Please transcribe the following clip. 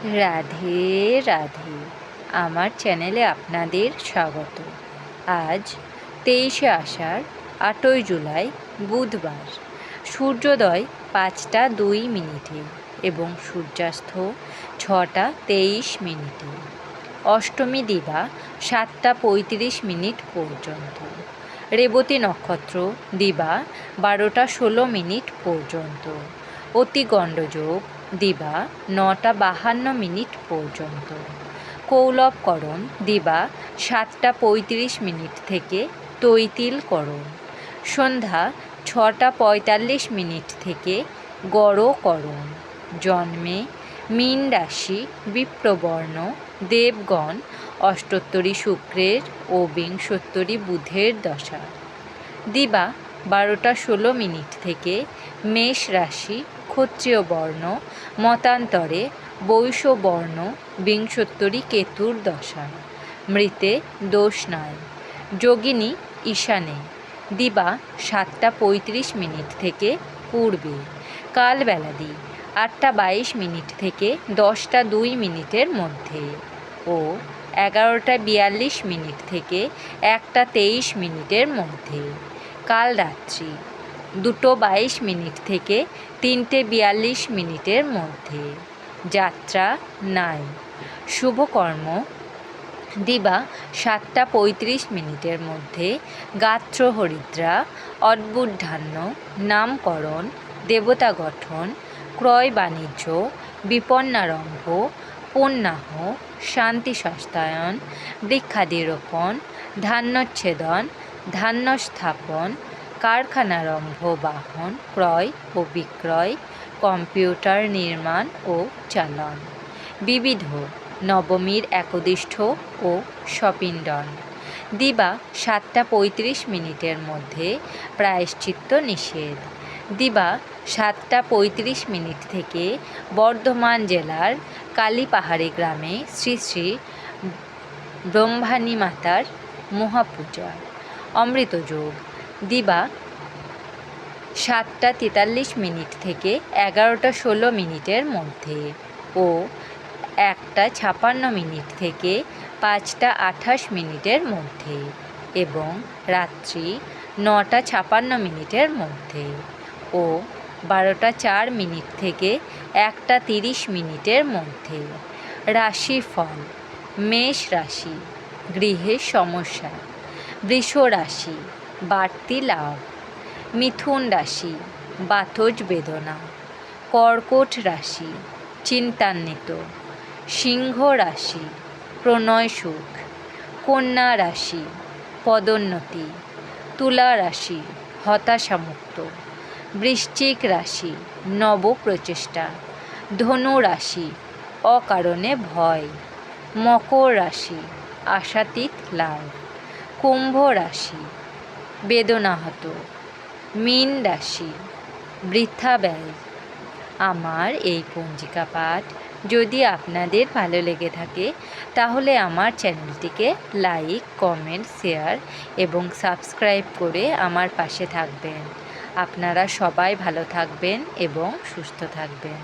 রাধে রাধে। আমার চ্যানেলে আপনাদের স্বাগত। আজ 23শে আষাঢ়, 8ই জুলাই, বুধবার। সূর্যোদয় 5টা 2 মিনিটে এবং সূর্যাস্ত 6টা 23 মিনিটে। অষ্টমী দিবা 7টা 35 মিনিট পর্যন্ত। রেবতী নক্ষত্র দিবা 12টা 16 মিনিট পর্যন্ত। অতি গণ্ডযোগ দিবা 9টা 52 মিনিট পর্যন্ত। কৌলবকরণ দিবা 7টা 35 মিনিট থেকে তৈতিলকরণ। সন্ধ্যা 6টা 45 মিনিট থেকে গড়করণ। জন্মে মীন রাশি, বিপ্রবর্ণ, দেবগণ, অষ্টোত্তরী শুক্রের ও বিংশোত্তরী বুধের দশা। দিবা 12টা 16 মিনিট থেকে মেষ রাশি, ক্ষত্রিয় বর্ণ, মতান্তরে বৈশ্য বর্ণ, বিংশোত্তরী কেতুর দশা। মৃতে দোষ নাই। যোগিনী ঈশানে। দিবা 7টা 35 মিনিট থেকে পূর্বে। কালবেলাদি 8টা 22 মিনিট থেকে 10টা 2 মিনিটের মধ্যে ও 11টা 42 মিনিট থেকে 1টা 23 মিনিটের মধ্যে। কাল রাত্রি 2টো 22 মিনিট থেকে 3টে 42 মিনিটের মধ্যে। যাত্রা নাই। শুভকর্ম দিবা 7টা 35 মিনিটের মধ্যে গাত্র হরিদ্রা, অদ্ভুতধান্য, নামকরণ, দেবতা গঠন, ক্রয় বাণিজ্য, বিপন্নারম্ভ, পুণ্যাহ, শান্তি সস্তায়ন, বৃক্ষাদিরোপণ, ধান্যচ্ছেদন, ধান্য স্থাপন, কারখানারম্ভ, বাহন ক্রয় ও বিক্রয়, কম্পিউটার নির্মাণ ও চালন। বিবিধ নবমীর একদিষ্ঠ ও সপিণ্ডন। দিবা 7টা 35 মিনিটের মধ্যে প্রায়শ্চিত্ত নিষেধ। দিবা 7টা 35 মিনিট থেকে বর্ধমান জেলার কালীপাহাড়ি গ্রামে শ্রী শ্রী ব্রহ্মাণী মাতার মহাপূজা। অমৃতযোগ দিবা 7টা 43 মিনিট থেকে 11টা 16 মিনিটের মধ্যে ও 1টা 56 মিনিট থেকে 5টা 28 মিনিটের মধ্যে এবং রাত্রি 9টা 56 মিনিটের মধ্যে ও 12টা 4 মিনিট থেকে 1টা 30 মিনিটের মধ্যে। রাশিফল: মেষ রাশি, গৃহে সমস্যা। বৃষ রাশি, বাড়তি লাভ। মিথুন রাশি, বাতজ বেদনা। কর্কট রাশি, চিন্তান্বিত। সিংহ রাশি, প্রণয় সুখ। কন্যা রাশি, পদোন্নতি। তুলা রাশি, হতাশামুক্ত। বৃশ্চিক রাশি, নব প্রচেষ্টা। ধনু রাশি, অকারণে ভয়। মকর রাশি, আশাতীত লাভ। কুম্ভ রাশি, বেদনাহত। মীন রাশি, বৃথা ব্যয়। আমার এই পঞ্জিকা পাঠ যদি আপনাদের ভালো লেগে থাকে তাহলে আমার চ্যানেলটিকে লাইক, কমেন্ট, শেয়ার এবং সাবস্ক্রাইব করে আমার পাশে থাকবেন। আপনারা সবাই ভালো থাকবেন এবং সুস্থ থাকবেন।